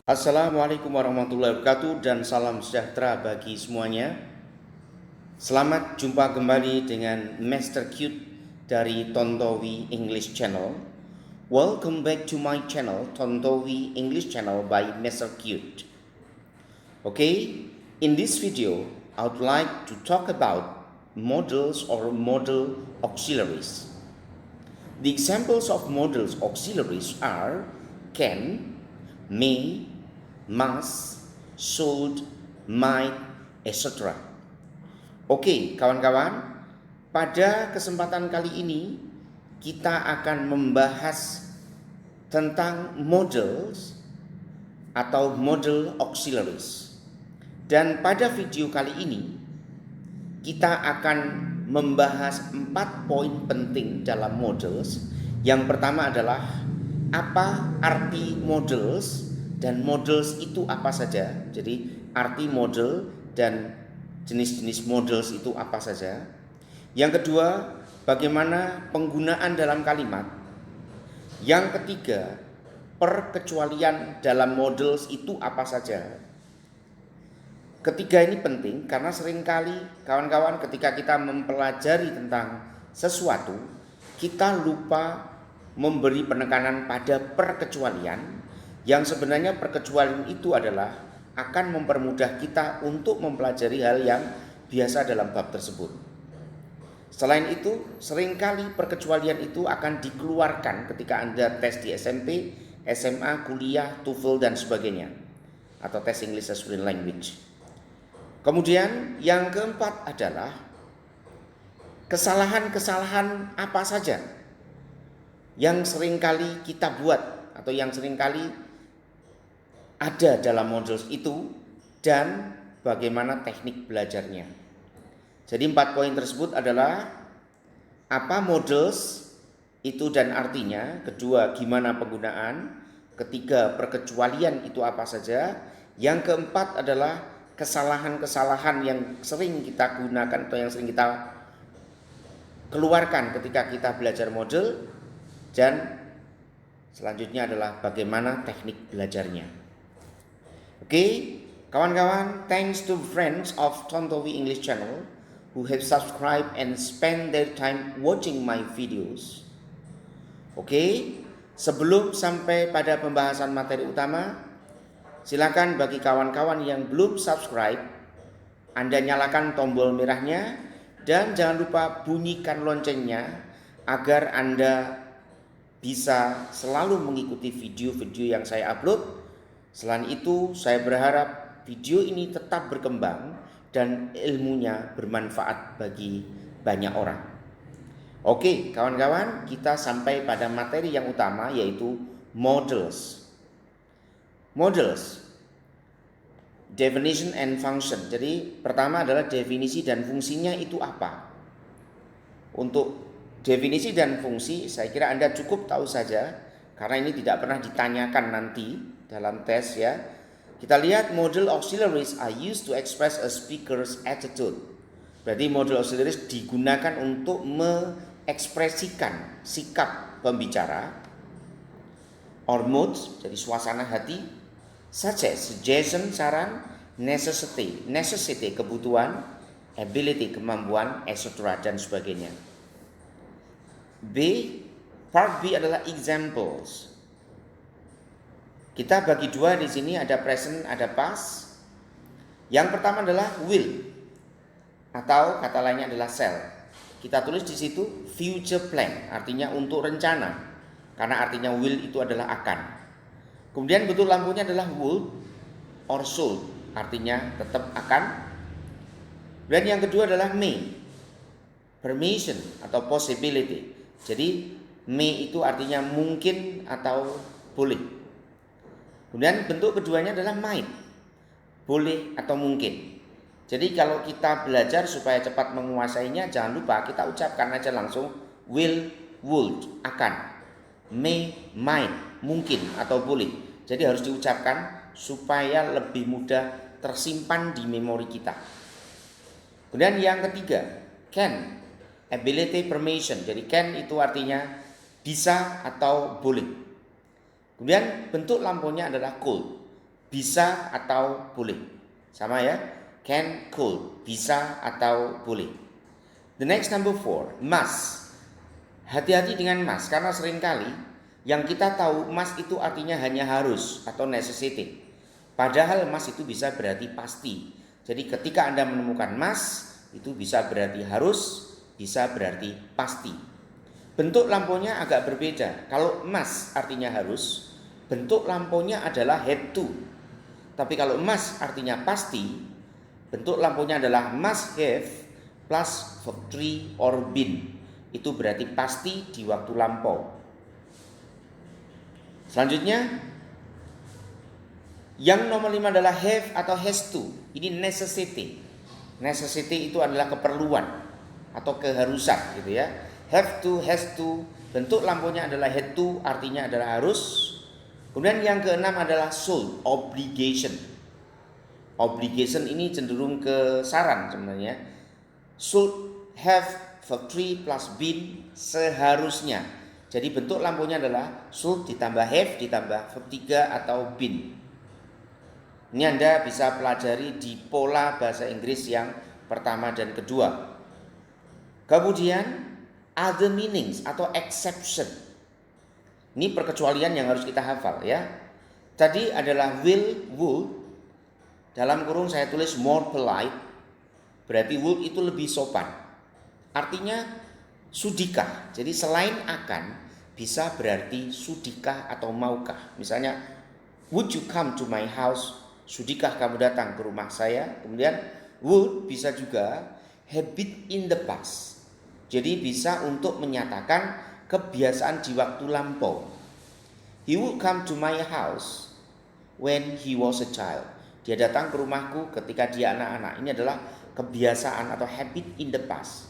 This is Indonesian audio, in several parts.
Assalamualaikum warahmatullahi wabarakatuh dan salam sejahtera bagi semuanya. Selamat jumpa kembali dengan Master Cute dari Tontowi English Channel. Welcome back to my channel, Tontowi English Channel by Master Cute. Okay, in this video, I would like to talk about modals or modal auxiliaries. The examples of modals auxiliaries are can, may, must, should, might, etc. Oke, kawan-kawan, pada kesempatan kali ini kita akan membahas tentang modals atau modal auxiliaries. Dan pada video kali ini kita akan membahas 4 poin penting dalam modals. Yang pertama adalah apa arti modals dan modals itu apa saja. Jadi arti modal dan jenis-jenis modals itu apa saja. Yang kedua, bagaimana penggunaan dalam kalimat. Yang ketiga, perkecualian dalam modals itu apa saja. Ketiga ini penting karena seringkali kawan-kawan ketika kita mempelajari tentang sesuatu, kita lupa memberi penekanan pada perkecualian, yang sebenarnya perkecualian itu adalah akan mempermudah kita untuk mempelajari hal yang biasa dalam bab tersebut. Selain itu, seringkali perkecualian itu akan dikeluarkan ketika Anda tes di SMP, SMA, kuliah, TOEFL dan sebagainya, atau tes English as Foreign Language. Kemudian yang keempat adalah kesalahan-kesalahan apa saja yang seringkali kita buat atau yang seringkali ada dalam modals itu dan bagaimana teknik belajarnya. Jadi 4 poin tersebut adalah apa modals itu dan artinya, kedua gimana penggunaan, ketiga perkecualian itu apa saja, yang keempat adalah kesalahan-kesalahan yang sering kita gunakan atau yang sering kita keluarkan ketika kita belajar model, dan selanjutnya adalah bagaimana teknik belajarnya. Oke, kawan-kawan, thanks to friends of Tontowi English Channel who have subscribed and spend their time watching my videos. Oke, sebelum sampai pada pembahasan materi utama, silakan bagi kawan-kawan yang belum subscribe, Anda nyalakan tombol merahnya dan jangan lupa bunyikan loncengnya agar Anda bisa selalu mengikuti video-video yang saya upload. Selain itu, saya berharap video ini tetap berkembang dan ilmunya bermanfaat bagi banyak orang. Oke, kawan-kawan, kita sampai pada materi yang utama, yaitu modals. Modals, definition and function. Jadi pertama adalah definisi dan fungsinya itu apa. Untuk definisi dan fungsi saya kira Anda cukup tahu saja karena ini tidak pernah ditanyakan nanti dalam tes ya. Kita lihat modal auxiliaries are used to express a speaker's attitude. Berarti modal auxiliaries digunakan untuk mengekspresikan sikap pembicara, or moods, jadi suasana hati, such as suggestion, saran, necessity, kebutuhan, ability, kemampuan, etc. dan sebagainya. Part B adalah examples. Kita bagi dua di sini, ada present, ada past. Yang pertama adalah will, atau kata lainnya adalah shall. Kita tulis di situ future plan, artinya untuk rencana, karena artinya will itu adalah akan. Kemudian bentuk lampunya adalah would or should, artinya tetap akan. Dan yang kedua adalah may, permission atau possibility. Jadi may itu artinya mungkin atau boleh. Kemudian bentuk keduanya adalah might, boleh atau mungkin. Jadi kalau kita belajar supaya cepat menguasainya, jangan lupa kita ucapkan aja langsung will, would, akan, may, might, mungkin atau boleh. Jadi harus diucapkan supaya lebih mudah tersimpan di memori kita. Kemudian yang ketiga, can, ability, permission. Jadi can itu artinya bisa atau boleh. Kemudian bentuk lampunya adalah could. bisa atau boleh. Sama ya, can, could, bisa atau boleh. The next number 4, must. Hati-hati dengan must, karena seringkali yang kita tahu must itu artinya hanya harus atau necessity. Padahal must itu bisa berarti pasti. Jadi ketika Anda menemukan must, itu bisa berarti harus, bisa berarti pasti. Bentuk lampunya agak berbeda. Kalau must artinya harus, bentuk lampunya adalah had to. Tapi kalau must artinya pasti, bentuk lampunya adalah must have plus verb 3 or been. Itu berarti pasti di waktu lampau. Selanjutnya, yang nomor 5 adalah have atau has to. Ini necessity. Necessity itu adalah keperluan atau keharusan gitu ya. Have to, has to. Bentuk lampunya adalah had to, artinya adalah harus. Kemudian yang keenam adalah should, obligation. Obligation ini cenderung ke saran sebenarnya. Should have verb 3 plus been, seharusnya. Jadi bentuk lampunya adalah should ditambah have ditambah verb 3 atau been. Ini Anda bisa pelajari di pola bahasa Inggris yang pertama dan kedua. Kemudian other meanings atau exception. Ini perkecualian yang harus kita hafal ya. Tadi adalah will, would. Dalam kurung saya tulis more polite. Berarti would itu lebih sopan. Artinya sudikah. Jadi selain akan bisa berarti sudikah atau maukah. Misalnya would you come to my house? Sudikah kamu datang ke rumah saya? Kemudian would bisa juga habit in the past. Jadi bisa untuk menyatakan kebiasaan di waktu lampau. He would come to my house when he was a child. Dia datang ke rumahku ketika dia anak-anak. Ini adalah kebiasaan atau habit in the past.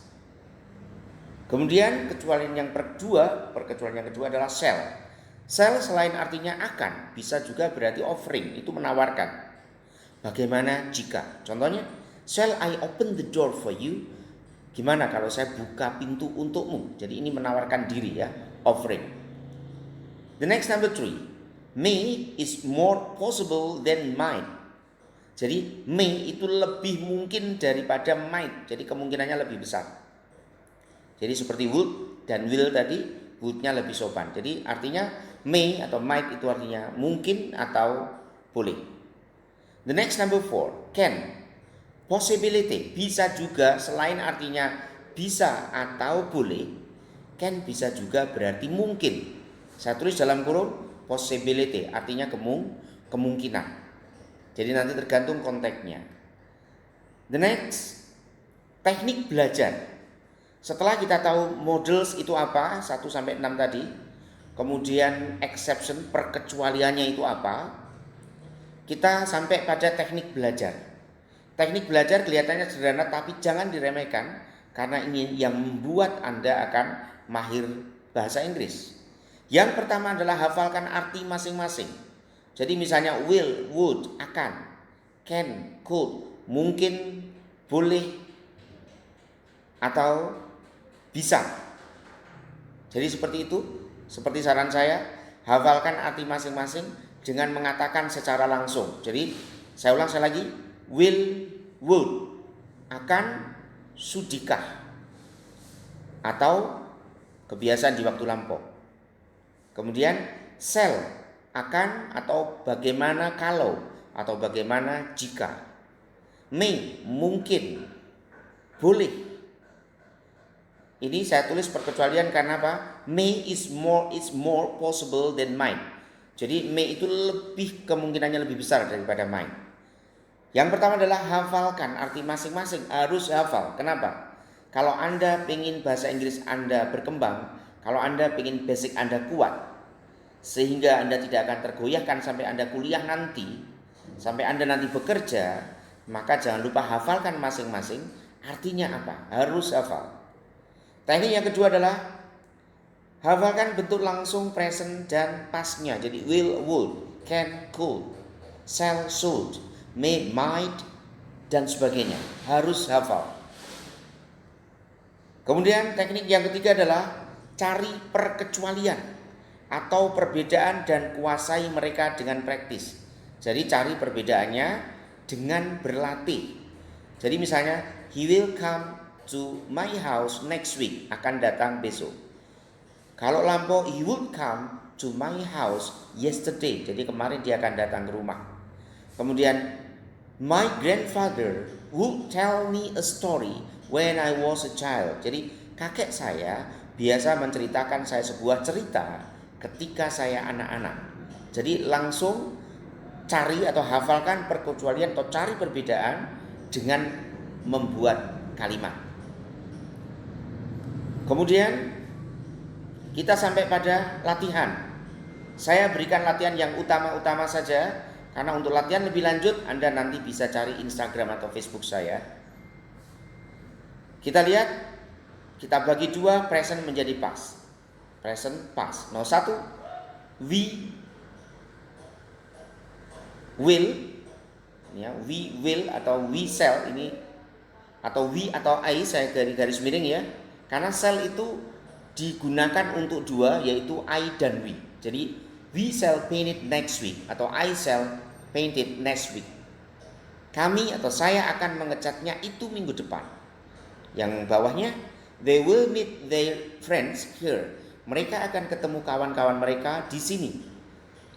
Kemudian perkecualian yang kedua adalah shall. Shall selain artinya akan, bisa juga berarti offering, itu menawarkan. Bagaimana jika? Contohnya, shall I open the door for you? Gimana kalau saya buka pintu untukmu? Jadi ini menawarkan diri ya, offering. The next number 3, may is more possible than might. Jadi may itu lebih mungkin daripada might. Jadi kemungkinannya lebih besar. Jadi seperti would dan will tadi, would-nya lebih sopan. Jadi artinya may atau might itu artinya mungkin atau boleh. The next number 4, can. Possibility, bisa juga selain artinya bisa atau boleh, can bisa juga berarti mungkin. Saya tulis dalam kurung possibility, artinya kemungkinan. Jadi nanti tergantung konteksnya. The next, teknik belajar. Setelah kita tahu models itu apa, 1 sampai 6 tadi, kemudian exception, perkecualiannya itu apa, kita sampai pada teknik belajar. Teknik belajar kelihatannya sederhana tapi jangan diremehkan karena ini yang membuat Anda akan mahir bahasa Inggris. Yang pertama adalah hafalkan arti masing-masing. Jadi misalnya will, would, akan, can, could, mungkin, boleh, atau bisa. Jadi seperti itu, seperti saran saya, hafalkan arti masing-masing dengan mengatakan secara langsung. Jadi saya ulang sekali lagi, will, would, akan, sudikah, atau kebiasaan di waktu lampau. Kemudian shall, akan atau bagaimana kalau atau bagaimana jika. May, mungkin, boleh. Ini saya tulis perkecualian karena apa? May is more possible than might. Jadi may itu kemungkinannya lebih besar daripada might. Yang pertama adalah hafalkan arti masing-masing, harus hafal. Kenapa? Kalau Anda ingin bahasa Inggris Anda berkembang, kalau Anda ingin basic Anda kuat, sehingga Anda tidak akan tergoyahkan sampai Anda kuliah nanti, sampai Anda nanti bekerja, maka jangan lupa hafalkan masing-masing, artinya apa? Harus hafal. Teknik yang kedua adalah hafalkan bentuk langsung present dan pastnya. Jadi will, would, can, could, shall, should, may, might, dan sebagainya. Harus hafal. Kemudian teknik yang ketiga adalah cari perkecualian atau perbedaan dan kuasai mereka dengan praktis. Jadi cari perbedaannya dengan berlatih. Jadi misalnya, he will come to my house next week, akan datang besok. Kalau lampau, he would come to my house yesterday, jadi kemarin dia akan datang ke rumah. Kemudian, my grandfather would tell me a story when I was a child. Jadi kakek saya biasa menceritakan saya sebuah cerita ketika saya anak-anak. Jadi langsung cari atau hafalkan perkecualian atau cari perbedaan dengan membuat kalimat. Kemudian kita sampai pada latihan. Saya berikan latihan yang utama-utama saja, karena untuk latihan lebih lanjut Anda nanti bisa cari Instagram atau Facebook saya. Kita lihat, kita bagi dua present menjadi past. Present past. Nomor 1, we will, ya, we will atau we shall ini, atau we atau I saya garis miring ya, karena shall itu digunakan untuk dua, yaitu I dan we. Jadi we shall paint it next week atau I shall paint it next week. Kami atau saya akan mengecatnya itu minggu depan. Yang bawahnya, they will meet their friends here. Mereka akan ketemu kawan-kawan mereka di sini.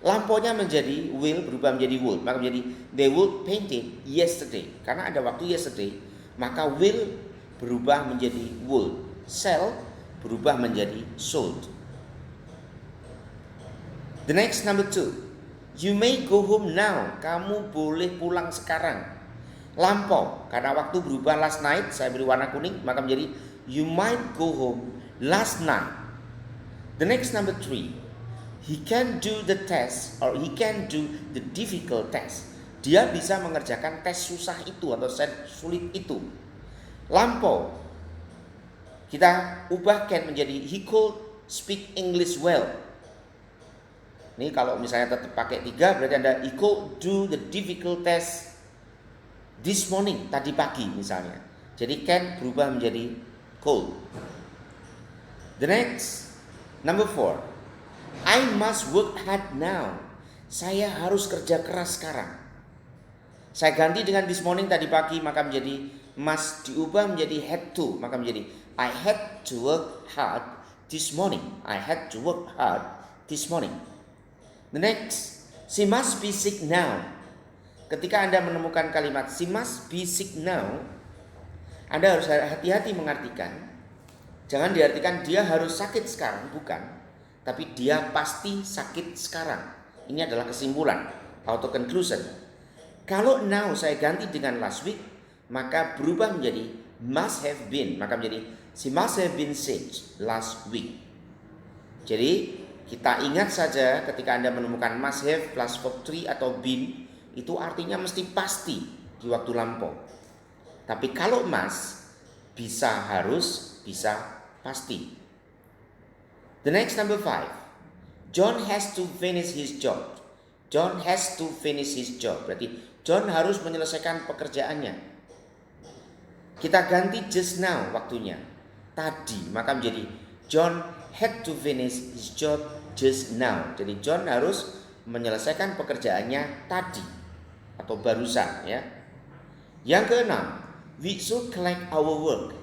Lampaunya menjadi will berubah menjadi would, maka menjadi they would paint it yesterday. Karena ada waktu yesterday, maka will berubah menjadi would. Shall berubah menjadi should. The next, number 2, you may go home now. Kamu boleh pulang sekarang. Lampau, karena waktu berubah last night, saya beri warna kuning, maka menjadi you might go home last night. The next, number 3, he can do the test or he can do the difficult test. Dia bisa mengerjakan tes susah itu atau tes sulit itu. Lampau, kita ubah can menjadi he could speak English well. Ini kalau misalnya tetap pakai 3, berarti Anda he could do the difficult test this morning, tadi pagi misalnya. Jadi can berubah menjadi could. The next, number 4, I must work hard now. Saya harus kerja keras sekarang. Saya ganti dengan this morning tadi pagi, maka menjadi must diubah menjadi had to, maka menjadi I had to work hard this morning. I had to work hard this morning. The next, she must be sick now. Ketika Anda menemukan kalimat she must be sick now, Anda harus hati-hati mengartikan. Jangan diartikan dia harus sakit sekarang, bukan. Tapi dia pasti sakit sekarang. Ini adalah kesimpulan, auto conclusion. Kalau now saya ganti dengan last week, maka berubah menjadi must have been, maka menjadi she must have been sick last week. Jadi kita ingat saja ketika Anda menemukan must have plus verb 3 atau been, itu artinya mesti pasti di waktu lampau. Tapi kalau must, bisa harus, bisa pasti. The next, number 5, John has to finish his job. John has to finish his job, berarti John harus menyelesaikan pekerjaannya. Kita ganti just now waktunya, tadi, maka menjadi John had to finish his job just now. Jadi John harus menyelesaikan pekerjaannya tadi atau barusan ya. Yang keenam, we should collect our work.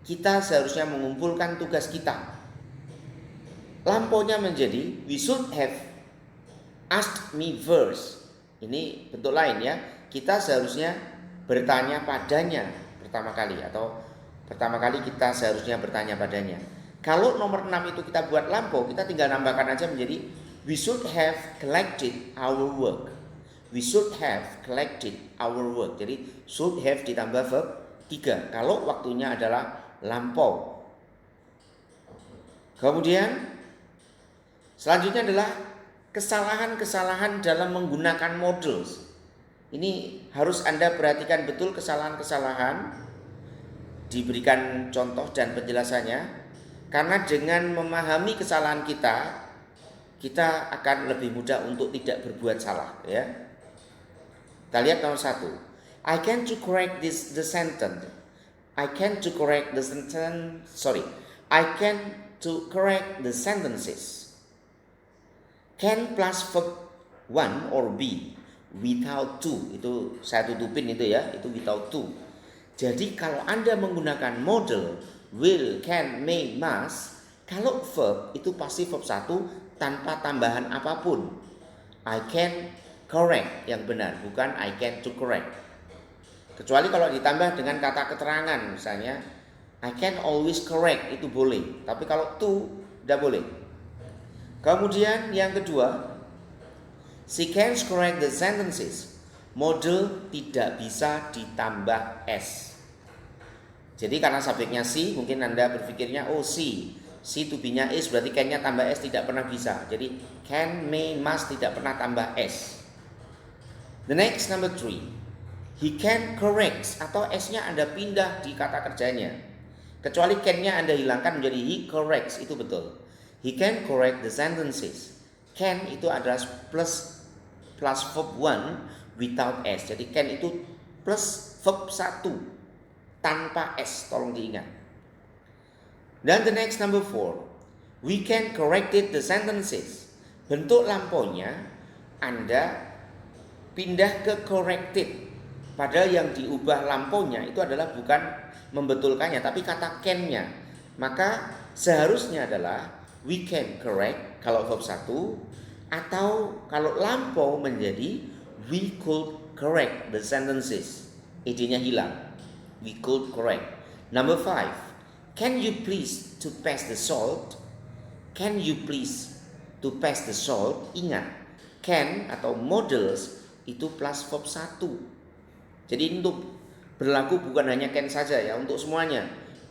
Kita seharusnya mengumpulkan tugas kita. Lampaunya menjadi we should have asked me first. Ini bentuk lain ya. Kita seharusnya bertanya padanya pertama kali, atau pertama kali kita seharusnya bertanya padanya. Kalau nomor 6 itu kita buat lampau, kita tinggal nambahkan aja menjadi we should have collected our work. We should have collected our work. Jadi should have ditambah verb 3 kalau waktunya adalah lampau. Kemudian selanjutnya adalah kesalahan-kesalahan dalam menggunakan models. Ini harus Anda perhatikan betul kesalahan-kesalahan, diberikan contoh dan penjelasannya. Karena dengan memahami kesalahan kita akan lebih mudah untuk tidak berbuat salah ya. Kita lihat nomor 1. I can to correct the sentence. I can to correct the sentences. Can plus verb 1 or be without to. Itu saya tutupin itu ya, itu without to. Jadi kalau Anda menggunakan model will, can, may, must, kalau verb itu pasti verb 1 tanpa tambahan apapun. I can correct yang benar, bukan I can to correct. Kecuali kalau ditambah dengan kata keterangan, misalnya I can always correct, itu boleh. Tapi kalau to tidak boleh. Kemudian yang kedua, she can correct the sentences. Model tidak bisa ditambah s. Jadi karena subjeknya she, mungkin Anda berpikirnya oh she to be-nya is, berarti can-nya tambah s, tidak pernah bisa. Jadi can, may, must tidak pernah tambah s. The next number 3. He can correct, atau s-nya Anda pindah di kata kerjanya. Kecuali can-nya Anda hilangkan menjadi he corrects, itu betul. He can correct the sentences. Can itu adalah plus verb 1 without s. Jadi can itu plus verb 1 tanpa s, tolong diingat. Dan the next number 4. We can corrected the sentences. Bentuk lampaunya Anda pindah ke corrected. Padahal yang diubah lampaunya itu adalah bukan membetulkannya, tapi kata can-nya. Maka seharusnya adalah we can correct kalau verb 1, atau kalau lampau menjadi we could correct the sentences. Id-nya hilang. We could correct. Number 5. Can you please to pass the salt? Can you please to pass the salt? Ingat, can atau models itu plus verb 1. Jadi untuk berlaku bukan hanya can saja ya, untuk semuanya.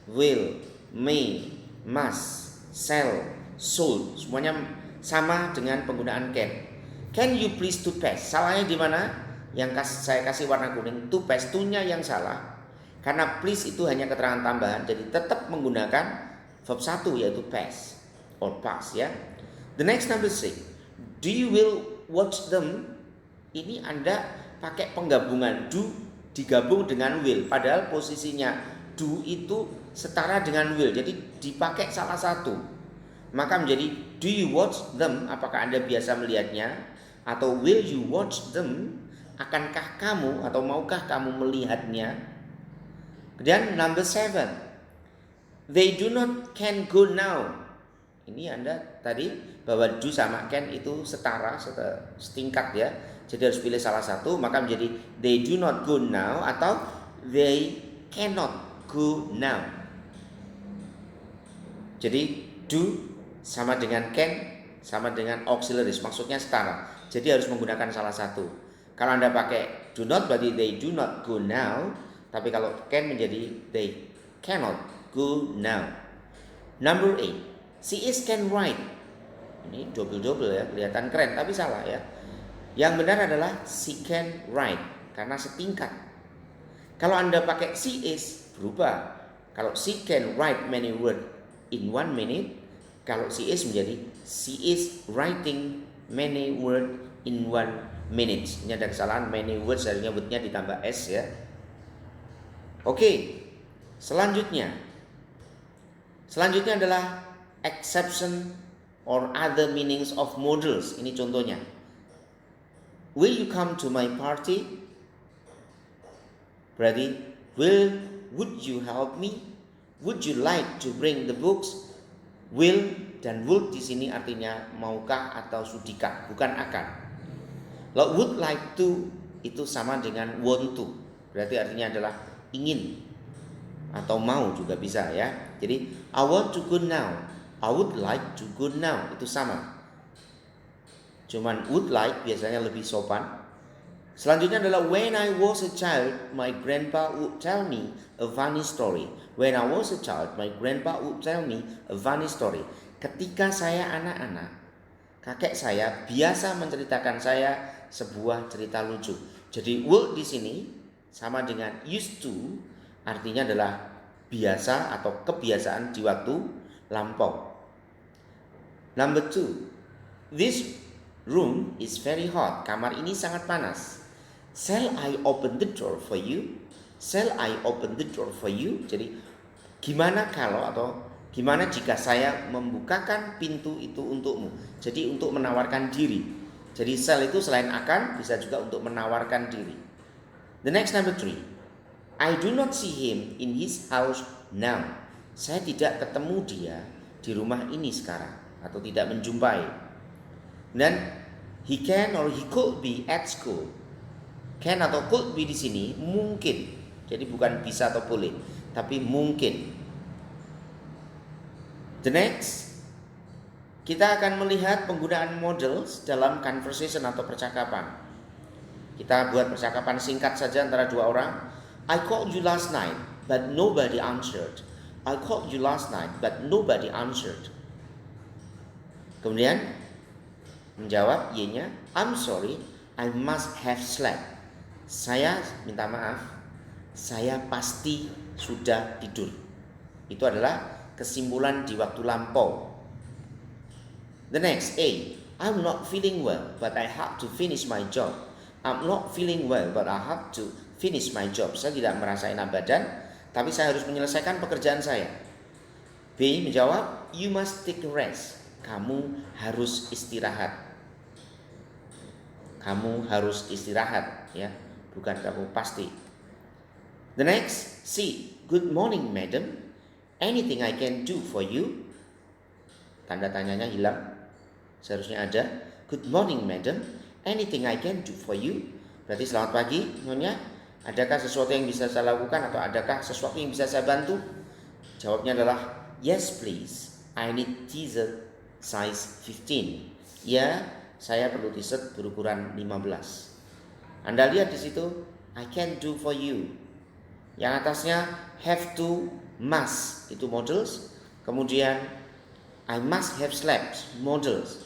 Will, may, must, shall, should, semuanya sama dengan penggunaan can. Can you please to pass? Salahnya di mana? Yang saya kasih warna kuning, to pass, to-nya yang salah. Karena please itu hanya keterangan tambahan, jadi tetap menggunakan verb 1 yaitu pass or pass ya. The next number 6. Do you will watch them? Ini Anda pakai penggabungan do digabung dengan will, padahal posisinya do itu setara dengan will, jadi dipakai salah satu. Maka menjadi do you watch them? Apakah Anda biasa melihatnya? Atau will you watch them? Akankah kamu atau maukah kamu melihatnya? Kemudian number 7. They do not can go now. Ini Anda tadi bahwa do sama can itu setara, setingkat ya. Jadi harus pilih salah satu, maka menjadi they do not go now atau they cannot go now. Jadi do sama dengan can sama dengan auxiliaries, maksudnya setara. Jadi harus menggunakan salah satu. Kalau Anda pakai do not berarti they do not go now, tapi kalau can menjadi they cannot go now. Number 8. She is can write. Ini double ya, kelihatan keren tapi salah ya. Yang benar adalah she can write karena setingkat. Kalau Anda pakai she is berubah. Kalau she can write many words in 1 minute, kalau she is menjadi she is writing many words in 1 minute. Ini ada kesalahan, many words harusnya word-nya ditambah s ya. Oke. Selanjutnya adalah exception or other meanings of models. Ini contohnya. Will you come to my party? Berarti would you help me? Would you like to bring the books? Will dan would di sini artinya maukah atau sudikah, bukan akan. Kalau would like to itu sama dengan want to. Berarti artinya adalah ingin atau mau juga bisa ya. Jadi I want to go now. I would like to go now, itu sama. Cuman would like biasanya lebih sopan. Selanjutnya adalah when I was a child, my grandpa would tell me a funny story. When I was a child, my grandpa would tell me a funny story. Ketika saya anak-anak, kakek saya biasa menceritakan saya sebuah cerita lucu. Jadi would di sini sama dengan used to, artinya adalah biasa atau kebiasaan di waktu lampau. Number 2. This room is very hot. Kamar ini sangat panas. Shall I open the door for you? Shall I open the door for you? Jadi gimana kalau atau gimana jika saya membukakan pintu itu untukmu? Jadi untuk menawarkan diri. Jadi sell itu selain akan bisa juga untuk menawarkan diri. The next number 3. I do not see him in his house now. Saya tidak ketemu dia di rumah ini sekarang atau tidak menjumpai. Dan he can or he could be at school. Can atau could be di sini mungkin. Jadi bukan bisa atau boleh, tapi mungkin. The next, kita akan melihat penggunaan models dalam conversation atau percakapan. Kita buat percakapan singkat saja antara dua orang. I called you last night, but nobody answered. I called you last night, but nobody answered. Kemudian menjawab Y-nya, I'm sorry, I must have slept. Saya minta maaf, saya pasti sudah tidur. Itu adalah kesimpulan di waktu lampau. The next, A. I'm not feeling well, but I have to finish my job. I'm not feeling well, but I have to finish my job. Saya tidak merasa enak badan, tapi saya harus menyelesaikan pekerjaan saya. B. Menjawab, you must take a rest. Kamu harus istirahat. Kamu harus istirahat, ya, bukan kamu pasti. The next, C. Good morning, madam. Anything I can do for you? Tanda tanyanya hilang. Seharusnya ada. Good morning, madam. Anything I can do for you? Berarti selamat pagi, Nyonya. Adakah sesuatu yang bisa saya lakukan atau adakah sesuatu yang bisa saya bantu? Jawabnya adalah yes, please. I need t-shirt size 15. Ya, saya perlu t-shirt berukuran 15. Anda lihat di situ, I can do for you. Yang atasnya have to, must, itu models. Kemudian I must have slept, models.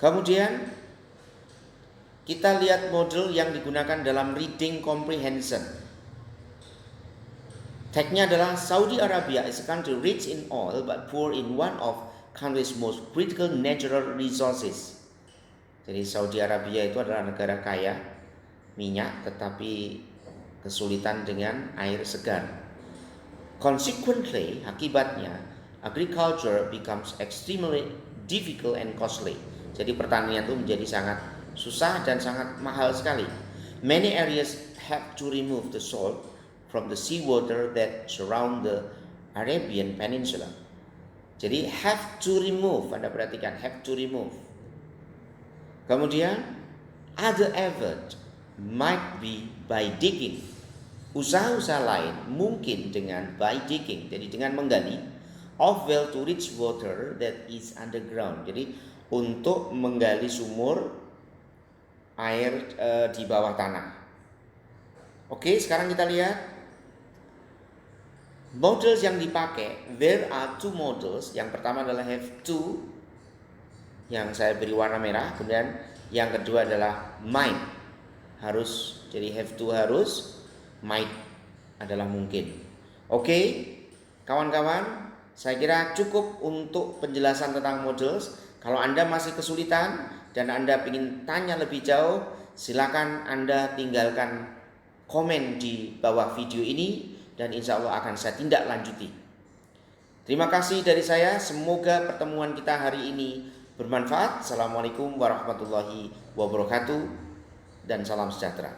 Kemudian kita lihat model yang digunakan dalam reading comprehension. Tagnya adalah Saudi Arabia is a country rich in oil but poor in one of country's most critical natural resources. Jadi Saudi Arabia itu adalah negara kaya minyak tetapi kesulitan dengan air segar. Consequently, akibatnya agriculture becomes extremely difficult and costly. Jadi pertanian itu menjadi sangat susah dan sangat mahal sekali. Many areas have to remove the salt from the seawater that surround the Arabian Peninsula. Jadi have to remove, Anda perhatikan, have to remove. Kemudian other effort might be by digging. Usaha-usaha lain mungkin dengan by digging, jadi dengan menggali, of well to reach water that is underground. Jadi untuk menggali sumur air di bawah tanah. Oke, sekarang kita lihat models yang dipakai. There are two models. Yang pertama adalah have to, yang saya beri warna merah. Kemudian yang kedua adalah might, harus. Jadi have to harus, might adalah mungkin. Oke, kawan-kawan, saya kira cukup untuk penjelasan tentang models. Kalau Anda masih kesulitan dan Anda ingin tanya lebih jauh, silakan Anda tinggalkan komen di bawah video ini dan insya Allah akan saya tindak lanjuti. Terima kasih dari saya, semoga pertemuan kita hari ini bermanfaat. Assalamualaikum warahmatullahi wabarakatuh dan salam sejahtera.